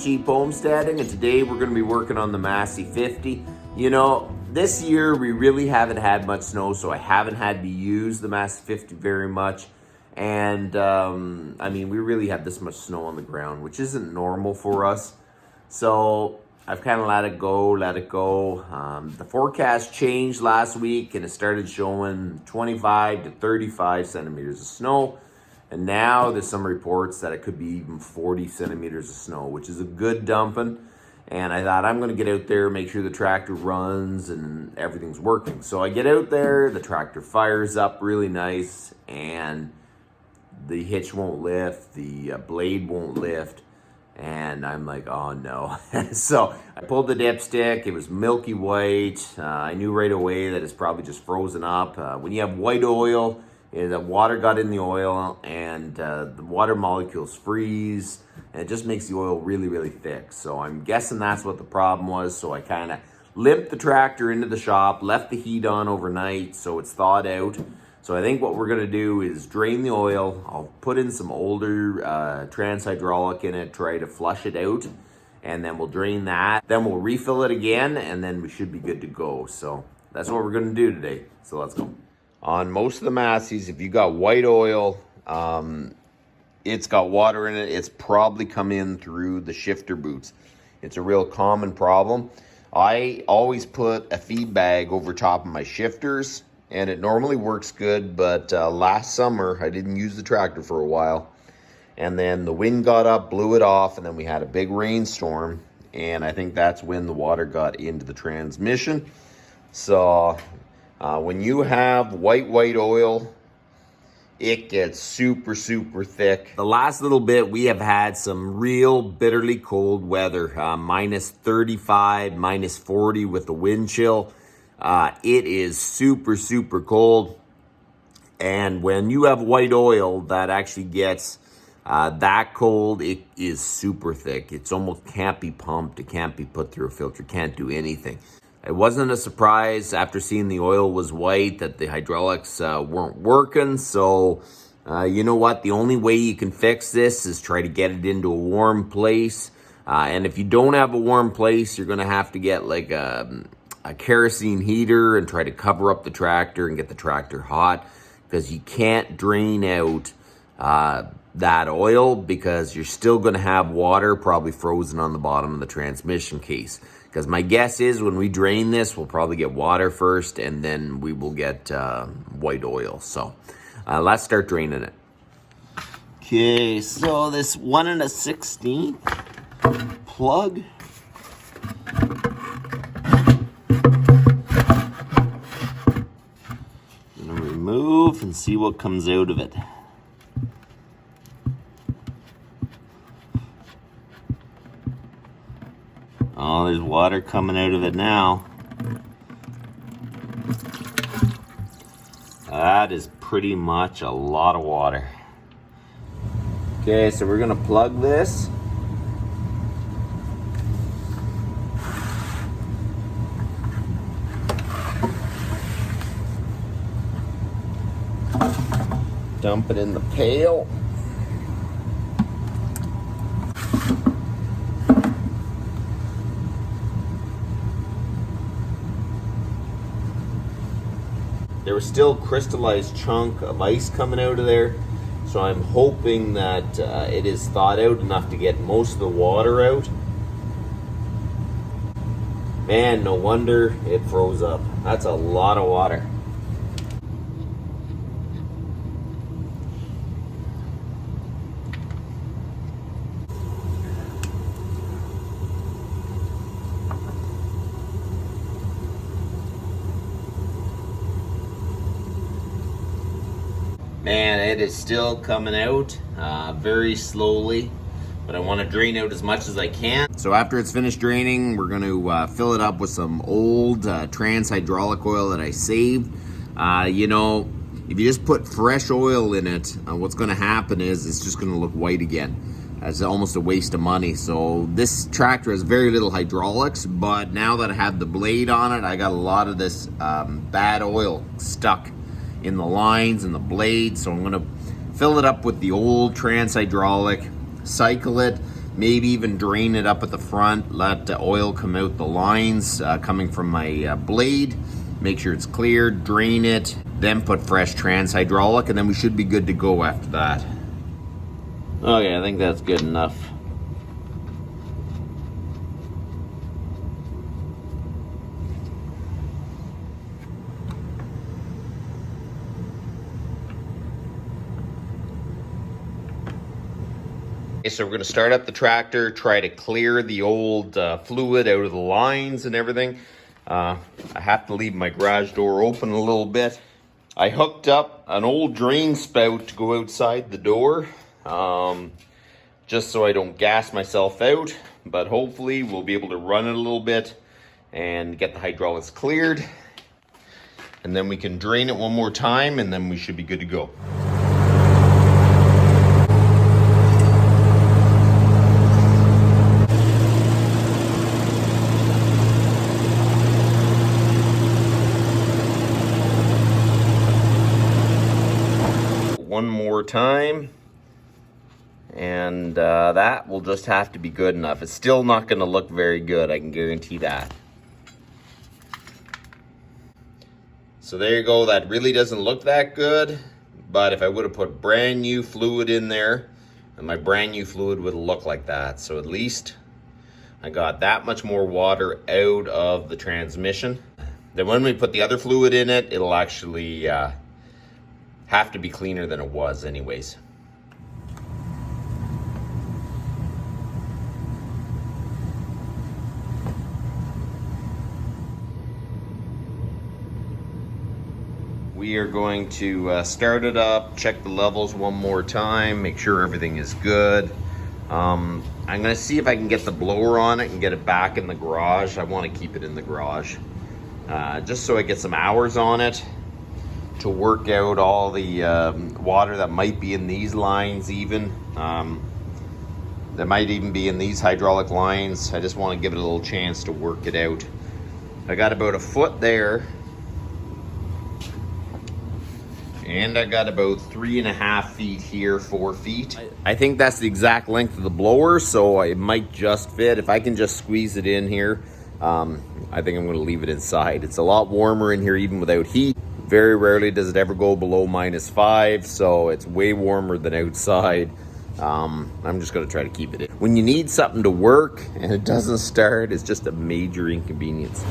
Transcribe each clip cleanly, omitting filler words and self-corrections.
Cheap Homesteading, and today we're going to be working on the Massey 50. You know, this year we really haven't had much snow, so I haven't had to use the Massey 50 very much. And I mean, we really had this much snow on the ground, which isn't normal for us. So I've kind of let it go. The forecast changed last week and it started showing 25 to 35 centimeters of snow. And now there's some reports that it could be even 40 centimeters of snow, which is a good dumping. And I thought, I'm going to get out there, make sure the tractor runs and everything's working. So I get out there, the tractor fires up really nice, and the hitch won't lift, the blade won't lift. And I'm like, oh no. So I pulled the dipstick, it was milky white. I knew right away that it's probably just frozen up. When you have white oil, the water got in the oil and the water molecules freeze, and it just makes the oil really, really thick. So I'm guessing that's what the problem was. So I kind of limped the tractor into the shop, left the heat on overnight so it's thawed out. So I think what we're gonna do is drain the oil. I'll put in some older trans hydraulic in it, try to flush it out, and then we'll drain that. Then we'll refill it again, and then we should be good to go. So that's what we're gonna do today. So let's go. On most of the Masseys, if you got white oil, it's got water in it. It's probably come in through the shifter boots. It's a real common problem. I always put a feed bag over top of my shifters, and it normally works good, but last summer I didn't use the tractor for a while, and then the wind got up, blew it off, and then we had a big rainstorm, and I think that's when the water got into the transmission. So when you have white oil, it gets super thick. The last little bit, we have had some real bitterly cold weather, minus 35, minus 40 with the wind chill. It is super cold, and when you have white oil that actually gets that cold, it is super thick. It's almost can't be pumped, it can't be put through a filter, can't do anything. It wasn't a surprise after seeing the oil was white that the hydraulics weren't working. So you know what, the only way you can fix this is try to get it into a warm place, and if you don't have a warm place, you're gonna have to get like a kerosene heater and try to cover up the tractor and get the tractor hot, because you can't drain out that oil, because you're still going to have water probably frozen on the bottom of the transmission case. Because my guess is when we drain this, we'll probably get water first and then we will get white oil. So let's start draining it. Okay, so this 1 1/16 plug, remove and see what comes out of it. Oh, there's water coming out of it now. That is pretty much a lot of water. Okay, so we're gonna plug this. Dump it in the pail. There was still crystallized chunk of ice coming out of there, so I'm hoping that it is thawed out enough to get most of the water out. Man, no wonder it froze up. That's a lot of water. Man, it is still coming out very slowly, but I want to drain out as much as I can. So after it's finished draining, we're going to fill it up with some old trans hydraulic oil that I saved. You know, if you just put fresh oil in it, what's going to happen is it's just going to look white again. It's almost a waste of money. So this tractor has very little hydraulics, but now that I have the blade on it, I got a lot of this bad oil stuck in the lines and the blade. So I'm gonna fill it up with the old trans hydraulic, cycle it, maybe even drain it up at the front, let the oil come out the lines coming from my blade, make sure it's cleared, drain it, then put fresh trans hydraulic, and then we should be good to go after that. Okay, I think that's good enough. So we're going to start up the tractor, try to clear the old fluid out of the lines and everything. I have to leave my garage door open a little bit. I hooked up an old drain spout to go outside the door, just so I don't gas myself out, but hopefully we'll be able to run it a little bit and get the hydraulics cleared. And then we can drain it one more time, and then we should be good to go. One more time, and that will just have to be good enough. It's still not going to look very good, I can guarantee that. So there you go. That really doesn't look that good, but if I would have put brand new fluid in there, and my brand new fluid would look like that. So at least I got that much more water out of the transmission. Then when we put the other fluid in it, it'll actually have to be cleaner than it was anyways. We are going to start it up, check the levels one more time, make sure everything is good. I'm gonna see if I can get the blower on it and get it back in the garage. I want to keep it in the garage, just so I get some hours on it to work out all the water that might be in these lines even. That might even be in these hydraulic lines. I just want to give it a little chance to work it out. I got about a foot there, and I got about 3.5 feet here, 4 feet. I think that's the exact length of the blower, so it might just fit. If I can just squeeze it in here, I think I'm going to leave it inside. It's a lot warmer in here even without heat. Very rarely does it ever go below -5, so it's way warmer than outside. I'm just gonna try to keep it in. When you need something to work and it doesn't start, it's just a major inconvenience.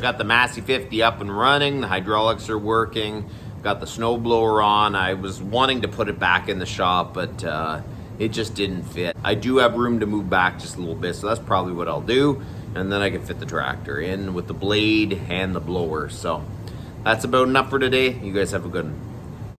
Got the Massey 50 up and running, the hydraulics are working, Got the snow blower on. I was wanting to put it back in the shop, but it just didn't fit. I do have room to move back just a little bit, so that's probably what I'll do. And then I can fit the tractor in with the blade and the blower. So that's about enough for today. You guys have a good one.